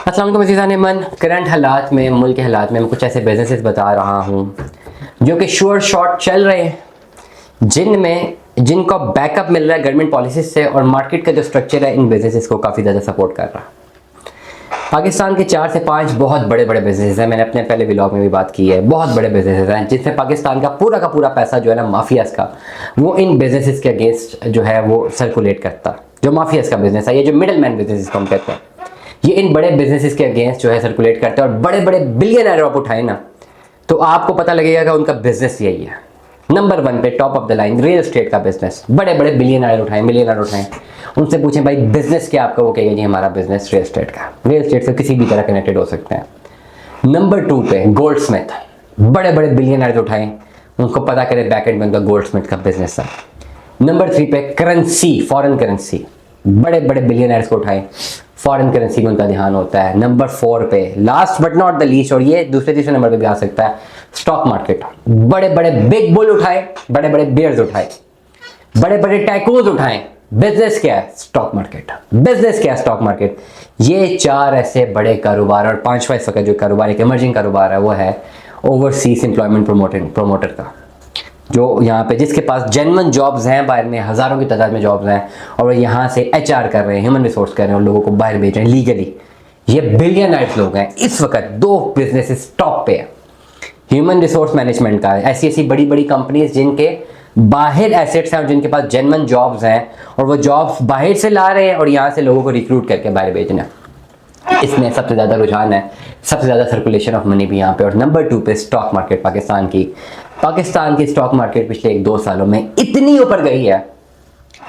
अस्सलाम वालेकुम अज़ीज़ान मन। करंट हालात में, मुल्क के हालात में मैं कुछ ऐसे बिजनेसेस बता रहा हूँ जो कि श्योर शॉर्ट चल रहे हैं, जिनको बैकअप मिल रहा है गवर्नमेंट पॉलिसीज से, और मार्केट का जो स्ट्रक्चर है इन बिजनेसेस को काफ़ी ज़्यादा सपोर्ट कर रहा है। पाकिस्तान के 4 से 5 बहुत बड़े बड़े बिजनेस हैं, मैंने अपने पहले व्लॉग में भी बात की है। बहुत बड़े बिजनेस हैं जिसमें पाकिस्तान का पूरा पैसा जो है ना माफियाज का, वो इन बिजनेसेस के अगेंस्ट जो है वो सर्कुलेट करता है। जो माफियाज का बिजनेस है, ये जो मिडल मैन बिजनेस हम कहते हैं, ये इन बड़े बिजनेसेस के अगेंस्ट जो है सर्कुलेट करता है। और बड़े बड़े बिलियनर आप उठाए ना तो आपको पता लगेगा कि उनका बिजनेस यही है। नंबर 1 पे top of the line real estate का बिजनेस। बड़े बड़े बिलियनर उठाए, मिलियनर उठाए, उनसे पूछें भाई बिजनेस क्या आपका, वो कहेगा जी हमारा बिजनेस रियल एस्टेट का। रियल एस्टेट से किसी भी तरह कनेक्टेड हो सकते हैं। नंबर 2 पे गोल्ड स्मिथ। बड़े बड़े बिलियनर उठाए, उनको पता करें बैकेंड में उनका गोल्ड स्मिथ का बिजनेस है। नंबर 3 पे करेंसी, फॉरेन करेंसी। बड़े बड़े बिलियनर्स को उठाए, फॉरेन करेंसी में उनका ध्यान होता है। नंबर 4 पे last but not the least, और ये दूसरे तीसरे नंबर पे भी आ सकता है, स्टॉक मार्केट। बड़े बड़े बिग बुल उठाए, बड़े बड़े बियर्स उठाए, बड़े बड़े टाइकून्स उठाए। बिजनेस क्या है? Stock market. बिजनेस क्या है? Stock market. ये 4 ऐसे बड़े कारोबार, और 5वां इस वक्त जो कारोबार एक इमर्जिंग कारोबार है वो है ओवरसीज एम्प्लॉयमेंट प्रोमोटर का, जो यहाँ पे जिसके पास जेन्युइन जॉब्स हैं, बाहर में हज़ारों की तादाद में जॉब्स हैं, और वो यहाँ से एचआर कर रहे हैं, ह्यूमन रिसोर्स कर रहे हैं, और लोगों को बाहर भेज रहे हैं लीगली। ये बिलियनर्स लोग हैं। इस वक्त 2 बिजनेसेस टॉप पे है। ह्यूमन रिसोर्स मैनेजमेंट का, ऐसी बड़ी बड़ी कंपनीज जिनके बाहर एसेट्स हैं और जिनके पास जेन्युइन जॉब्स हैं, और वो जॉब्स बाहर से ला रहे हैं और यहाँ से लोगों को रिक्रूट करके बाहर भेजना। इसमें सबसे ज़्यादा रुझान है, सबसे ज़्यादा सर्कुलेशन ऑफ मनी भी यहाँ पे। और नंबर 2 पे स्टॉक मार्केट पाकिस्तान की स्टॉक मार्केट पिछले 1-2 सालों में इतनी ऊपर गई है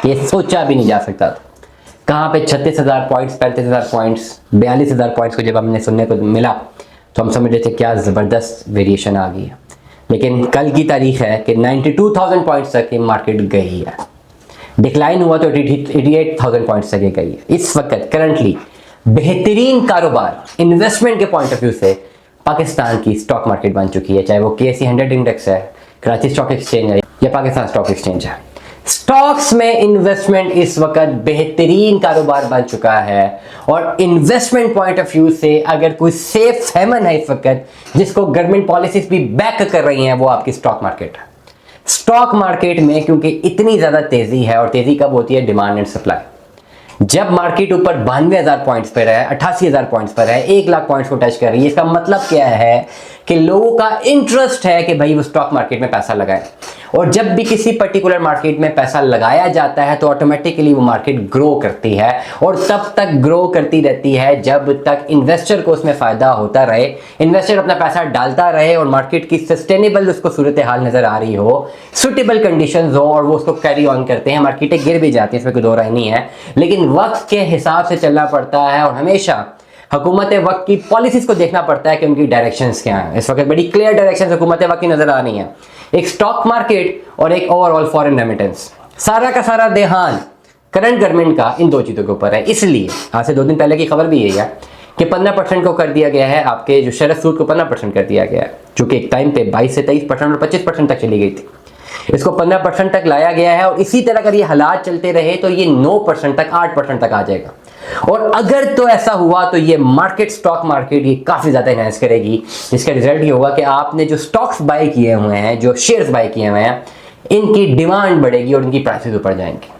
कि सोचा भी नहीं जा सकता था। कहाँ पे 36,000 पॉइंट्स, 35,000 पॉइंट्स, 42,000 पॉइंट्स को जब हमने सुनने को मिला तो हम समझ रहे थे क्या ज़बरदस्त वेरिएशन आ गई है। लेकिन कल की तारीख है कि 92,000 पॉइंट्स तक ये मार्केट गई है। डिक्लाइन हुआ तो 88,000 पॉइंट्स तक गई है। इस वक्त करंटली बेहतरीन कारोबार इन्वेस्टमेंट के पॉइंट ऑफ व्यू से पाकिस्तान की स्टॉक मार्केट बन चुकी है, चाहे वो KSE 100 इंडेक्स है, कराची स्टॉक एक्सचेंज है, या पाकिस्तान स्टॉक एक्सचेंज है। स्टॉक्स में इन्वेस्टमेंट इस वक्त बेहतरीन कारोबार बन चुका है। और इन्वेस्टमेंट पॉइंट ऑफ व्यू से अगर कोई सेफ हेवन है इस वक्त जिसको गवर्नमेंट पॉलिसीज भी बैक कर रही हैं, वो आपकी स्टॉक मार्केट है। स्टॉक मार्केट में क्योंकि इतनी ज्यादा तेजी है, और तेजी कब होती है? Demand and supply. जब मार्केट ऊपर 92,000 पॉइंट्स पर है, 88,000 पॉइंट्स पर है, 1 लाख पॉइंट्स को टच कर रही है, इसका मतलब क्या है कि लोगों का इंटरेस्ट है कि भाई वो स्टॉक मार्केट में पैसा लगाए। और जब भी किसी पर्टिकुलर मार्केट में पैसा लगाया जाता है तो ऑटोमेटिकली वो मार्केट ग्रो करती है, और तब तक ग्रो करती रहती है जब तक इन्वेस्टर को उसमें फायदा होता रहे, इन्वेस्टर अपना पैसा डालता रहे, और मार्केट की सस्टेनेबल उसको सूरत हाल नजर आ रही हो, सुटेबल कंडीशंस हो, और वो उसको कैरी ऑन करते हैं। मार्केटें गिर भी जाती है, इसमें कोई दो राय नहीं है, लेकिन वक्त के हिसाब से चलना पड़ता है, और हमेशा हुकूमत वक्त की पॉलिसीज को देखना पड़ता है कि उनकी डायरेक्शंस क्या हैं। इस वक्त बड़ी क्लियर डायरेक्शंस हुकूमत वक्त की नजर आ रही हैं, एक स्टॉक मार्केट और एक ओवरऑल फॉरेन रेमिटेंस। सारा का सारा ध्यान करंट गवर्नमेंट का इन 2 चीज़ों के ऊपर है। इसलिए आज से 2 दिन पहले की खबर भी यही है कि 15% को कर दिया गया है, आपके जो शरद सूद को 15% कर दिया गया है, जो कि एक टाइम पे 22 से 23% और 25% तक चली गई थी। इसको 15% तक लाया गया है, और इसी तरह अगर ये हालात चलते रहे तो ये 9% तक, 8% तक आ जाएगा। और अगर तो ऐसा हुआ तो ये मार्केट, स्टॉक मार्केट ये काफी ज्यादा एनहांस करेगी, जिसका रिजल्ट ये होगा कि आपने जो स्टॉक्स बाय किए हुए हैं, जो शेयर्स बाय किए हुए हैं, इनकी डिमांड बढ़ेगी और इनकी प्राइसेस ऊपर जाएंगी।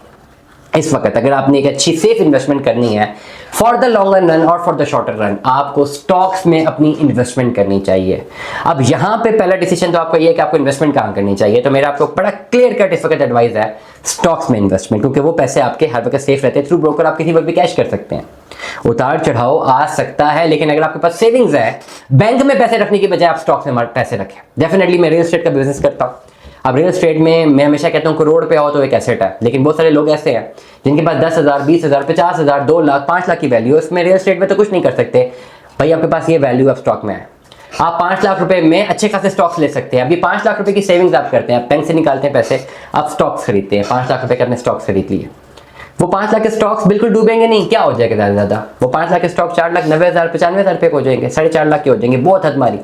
इस वक्त अगर आपने एक अच्छी सेफ इन्वेस्टमेंट करनी है फॉर द लॉन्गर रन और फॉर द शॉर्टर रन, आपको स्टॉक्स में अपनी इन्वेस्टमेंट करनी चाहिए। अब यहाँ पे पहला डिसीजन तो आपका ये है कि आपको इन्वेस्टमेंट कहाँ करनी चाहिए। तो मेरा आपको बड़ा क्लियर कट इस वक्त एडवाइस है स्टॉक्स में इन्वेस्टमेंट, क्योंकि वो पैसे आपके हर वक्त सेफ रहते हैं। थ्रू ब्रोकर आप किसी वक्त भी कैश कर सकते हैं, उतार चढ़ाव आ सकता है, लेकिन अगर आपके पास सेविंग्स है, बैंक में पैसे रखने की बजाय आप स्टॉक्स में पैसे रखें। डेफिनेटली मैं रियल एस्टेट का बिजनेस करता हूँ। अब रियल एस्टेट में मैं हमेशा कहता हूँ करोड़ पे आओ तो एक एसेट है, लेकिन बहुत सारे लोग ऐसे हैं जिनके पास 10,000, 20,000, 50,000, 2 लाख, 5 लाख की वैल्यू है। उसमें रियल एस्टेट में तो कुछ नहीं कर सकते भाई, आपके पास ये वैल्यू आप स्टॉक में है। आप 5 लाख रुपए में अच्छे खासे स्टॉक्स ले सकते हैं। अभी 5 लाख रुपए की सेविंग्स आप करते हैं, आप बैंक से निकालते हैं पैसे, आप स्टॉक्स खरीदते हैं, 5 लाख रुपए के अपने स्टॉक्स खरीद लिए। वो 5 लाख के स्टॉक्स बिल्कुल डूबेंगे नहीं, क्या हो जाएगा ज़्यादा ज़्यादा, वो 5 लाख के स्टॉक 4,90,000, 95,000 रुपये हो जाएंगे, 4.5 लाख के हो जाएंगे, बहुत हद मारी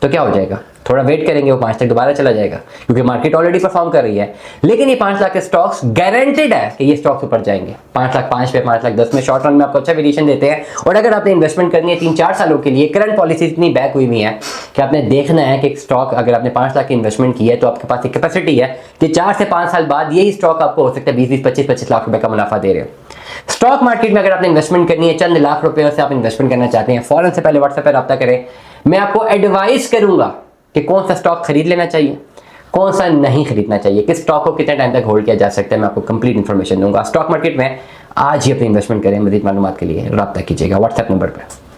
तो क्या हो जाएगा, थोड़ा वेट करेंगे, वो 5 तक दोबारा चला जाएगा क्योंकि मार्केट ऑलरेडी परफॉर्म कर रही है। लेकिन ये 5 लाख के स्टॉक्स गारंटेड है कि ये स्टॉक्स ऊपर जाएंगे। 5 लाख 5 पे, 5 लाख 10 में शॉर्ट रन में आपको अच्छा वेरिएशन देते हैं। और अगर आपने इन्वेस्टमेंट करनी है 3-4 सालों के लिए, करंट पॉलिसी इतनी बैक हुई हुई है कि आपने देखना है कि स्टॉक अगर आपने 5 लाख की इन्वेस्टमेंट की है तो आपके पास एक कैपेसिटी है कि 4 से 5 साल बाद यही स्टॉक आपको हो सकता है 20-20, 25-25 लाख रुपए का मुनाफा दे रहे हो। स्टॉक मार्केट में अगर आपने इन्वेस्टमेंट करनी है, चंद लाख रुपए से आप इन्वेस्टमेंट करना चाहते हैं, फौरन से पहले व्हाट्सएप पर रब्ता करें। मैं आपको एडवाइस करूंगा कि कौन सा स्टॉक खरीद लेना चाहिए, कौन सा नहीं खरीदना चाहिए, किस स्टॉक को कितने टाइम तक होल्ड किया जा सकता है, मैं आपको कंप्लीट इन्फॉर्मेशन दूंगा। स्टॉक मार्केट में आज ही अपनी इन्वेस्टमेंट करें। मज़ीद मालूमात के लिए रब्ता कीजिएगा व्हाट्सएप नंबर पर।